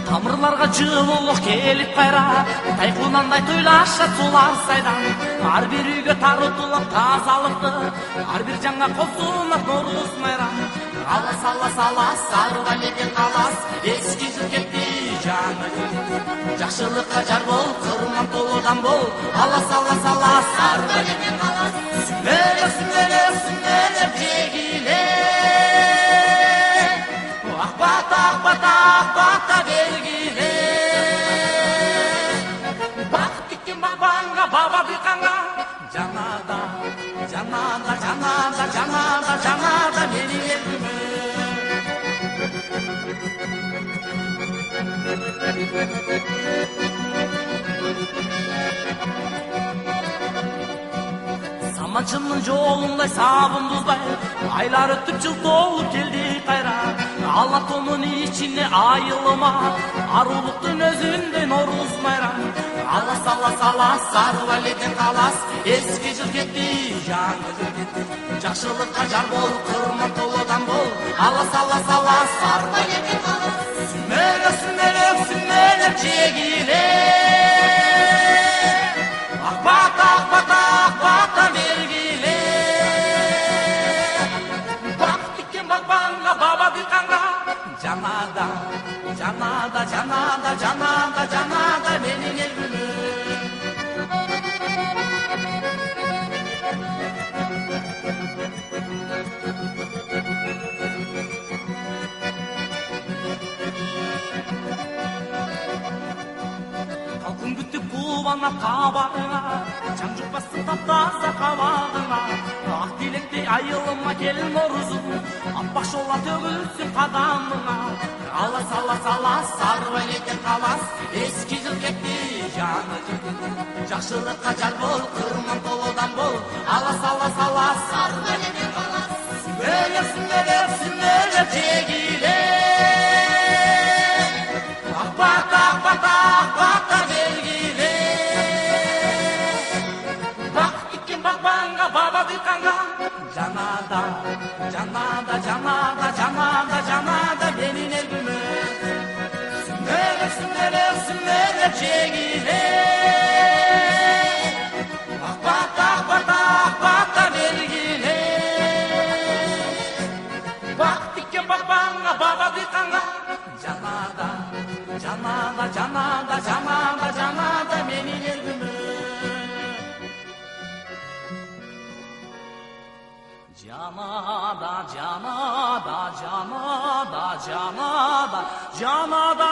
Тамырларга жылуулук келип кайра, тайкунандай тойлашат сулар сайдан. Ар бир үйгө тарутулат тазалыкты, ар бир жанга косулат Норуз майрам. Алас алас алас сарыла мекен калас, эски жыл кетти жаңы жыл. Жакшылыкка жар бол, кырман толудан бол. Алас алас алас сарыла мекен калас. Сүмелеп сүмелеп сүмелеп жегиле. Акбата акбата акбата бергиле. Бакыт тиккен багбанга баба дыйканга. Жанада жанада жанада жанада жанада менин элдимин. Саманчынын жолундай сабын тузбай, айлар өтүп жыл толуп келди кайра. Ала тонун ичине айылыма, арулуктун өзүндөй Норуз майрам. Алас алас алас сарыла элден калас, эски жыл кетти жаңы жыл кетти. Жакшылыкка жар бол, кырман толудан бол. Алас алас алас сарыла элден калас. Сүмелеп сүмелеп сүмелеп жегиле. Акбата акбата акбата бергиле. Бакыт тиккен багбанга баба дыйканга. Жанада жанада жанада жанада жанада менин элдимин. Калкын күтүп кубанап кабагыңа, жан жукпасын таптаса кабагыңа. Ак тилектей айылыма кел Норузум, аппак шола төгүлсүн кадамыңа. Алас алас алас сарыла элден калас, эски жыл кетти жаңы жыл кетти. Жакшылыкка жар бол, кырман толудан бол. Алас алас алас сарыла элден калас. Сүмелеп сүмелеп сүмелеп жегиле. Акбата акбата акбата бергиле. Бакыт тиккен багбанга баба дыйканга. Жанада жанада жанада жанада жанада менин элдимин. Сүмелеп сүмелеп сүмелеп жегиле. Акбата акбата акбата бергиле. Бакыт тиккен багбанга баба дыйканга. Жанада жанада жанада жанада жанада менин элдимин. Жанада жанада жанада жанада жанада